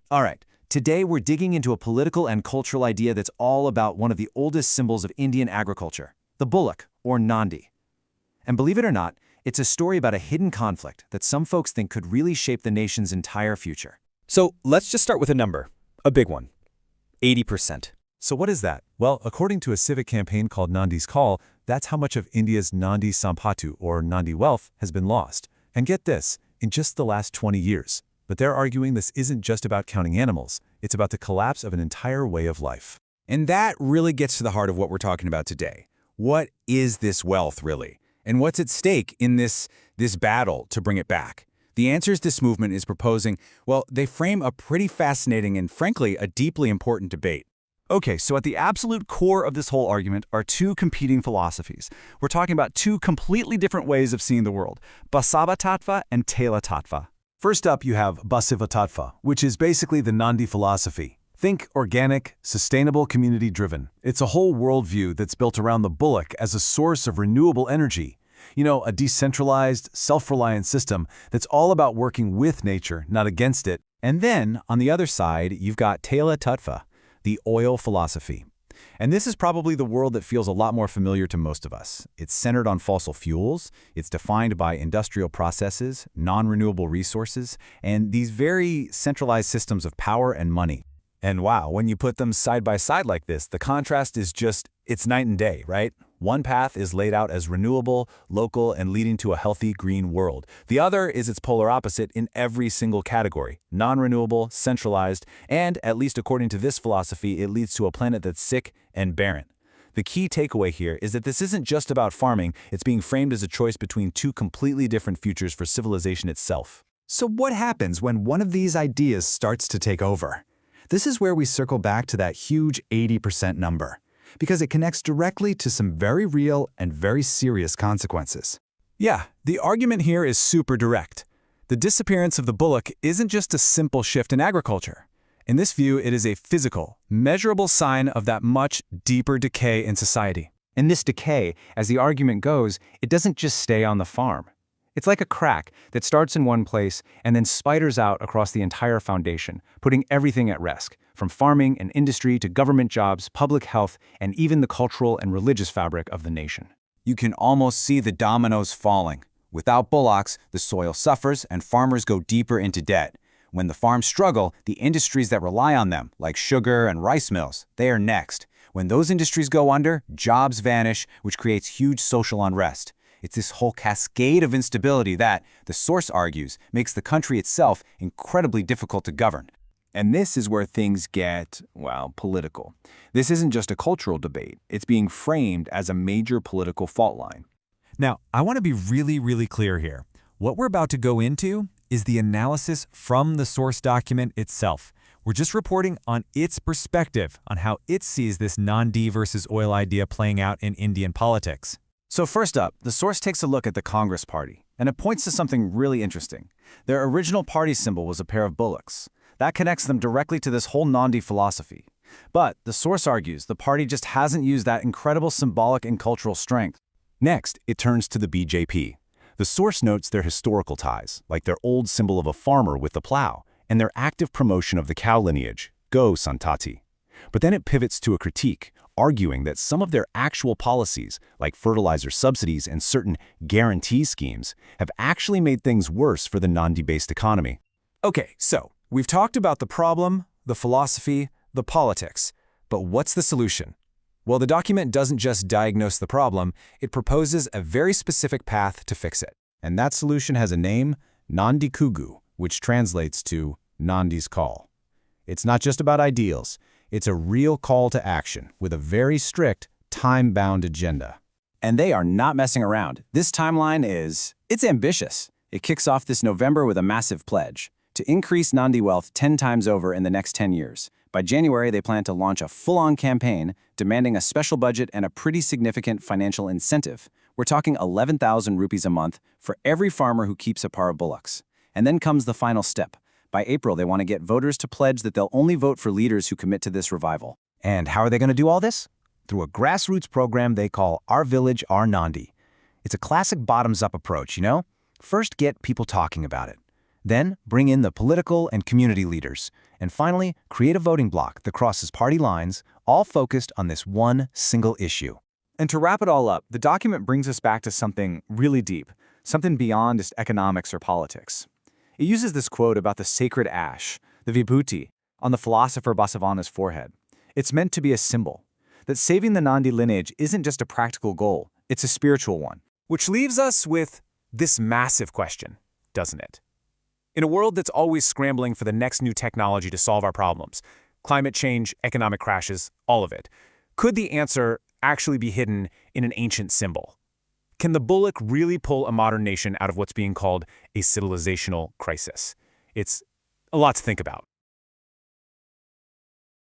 All right, today we're digging into a political and cultural idea that's all about one of the oldest symbols of Indian agriculture, the bullock, or Nandi. And believe it or not, it's a story about a hidden conflict that some folks think could really shape the nation's entire future. So let's just start with a number, a big one, 80%. So what is that? Well, according to a civic campaign called Nandi's Call, that's how much of India's Nandi Sampatu, or Nandi wealth, has been lost. And get this, in just the last 20 years. But they're arguing this isn't just about counting animals, it's about the collapse of an entire way of life. And that really gets to the heart of what we're talking about today. What is this wealth, really? And what's at stake in this battle to bring it back? The answers this movement is proposing, well, they frame a pretty fascinating and, frankly, a deeply important debate. Okay, so at the absolute core of this whole argument are two competing philosophies. We're talking about two completely different ways of seeing the world, Basava Tattva and Tela Tattva. First up, you have Basava Tattva, which is basically the Nandi philosophy. Think organic, sustainable, community-driven. It's a whole worldview that's built around the bullock as a source of renewable energy. You know, a decentralized, self-reliant system that's all about working with nature, not against it. And then, on the other side, you've got Tela Tattva, the oil philosophy. And this is probably the world that feels a lot more familiar to most of us. It's centered on fossil fuels, it's defined by industrial processes, non-renewable resources, and these very centralized systems of power and money. And wow, when you put them side by side like this, the contrast is just, it's night and day, right? One path is laid out as renewable, local, and leading to a healthy green world. The other is its polar opposite in every single category, non-renewable, centralized, and, at least according to this philosophy, it leads to a planet that's sick and barren. The key takeaway here is that this isn't just about farming, it's being framed as a choice between two completely different futures for civilization itself. So what happens when one of these ideas starts to take over? This is where we circle back to that huge 80% number, because it connects directly to some very real and very serious consequences. Yeah, the argument here is super direct. The disappearance of the bullock isn't just a simple shift in agriculture. In this view, it is a physical, measurable sign of that much deeper decay in society. And this decay, as the argument goes, it doesn't just stay on the farm. It's like a crack that starts in one place and then spiders out across the entire foundation, putting everything at risk, from farming and industry to government jobs, public health, and even the cultural and religious fabric of the nation. You can almost see the dominoes falling. Without bullocks, the soil suffers and farmers go deeper into debt. When the farms struggle, the industries that rely on them, like sugar and rice mills, they are next. When those industries go under, jobs vanish, which creates huge social unrest. It's this whole cascade of instability that, the source argues, makes the country itself incredibly difficult to govern. And this is where things get, well, political. This isn't just a cultural debate. It's being framed as a major political fault line. Now, I want to be really clear here. What we're about to go into is the analysis from the source document itself. We're just reporting on its perspective on how it sees this Nandi versus oil idea playing out in Indian politics. So first up, the source takes a look at the Congress Party, and it points to something really interesting. Their original party symbol was a pair of bullocks. That connects them directly to this whole Nandi philosophy. But the source argues the party just hasn't used that incredible symbolic and cultural strength. Next, it turns to the BJP. The source notes their historical ties, like their old symbol of a farmer with the plow, and their active promotion of the cow lineage, Go Santati. But then it pivots to a critique, arguing that some of their actual policies, like fertilizer subsidies and certain guarantee schemes, have actually made things worse for the Nandi-based economy. Okay, so we've talked about the problem, the philosophy, the politics. But what's the solution? Well, the document doesn't just diagnose the problem, it proposes a very specific path to fix it. And that solution has a name, Nandi Kugu, which translates to Nandi's Call. It's not just about ideals. It's a real call to action with a very strict, time-bound agenda. And they are not messing around. This timeline it's ambitious. It kicks off this November with a massive pledge to increase Nandi wealth 10 times over in the next 10 years. By January, they plan to launch a full-on campaign demanding a special budget and a pretty significant financial incentive. We're talking 11,000 rupees a month for every farmer who keeps a pair of bullocks. And then comes the final step. By April, they want to get voters to pledge that they'll only vote for leaders who commit to this revival. And how are they going to do all this? Through a grassroots program they call Our Village, Our Nandi. It's a classic bottoms-up approach, you know? First, get people talking about it. Then, bring in the political and community leaders. And finally, create a voting bloc that crosses party lines, all focused on this one single issue. And to wrap it all up, the document brings us back to something really deep, something beyond just economics or politics. It uses this quote about the sacred ash, the vibhuti, on the philosopher Basavana's forehead. It's meant to be a symbol, that saving the Nandi lineage isn't just a practical goal, it's a spiritual one. Which leaves us with this massive question, doesn't it? In a world that's always scrambling for the next new technology to solve our problems, climate change, economic crashes, all of it, could the answer actually be hidden in an ancient symbol? Can the bullock really pull a modern nation out of what's being called a civilizational crisis? It's a lot to think about.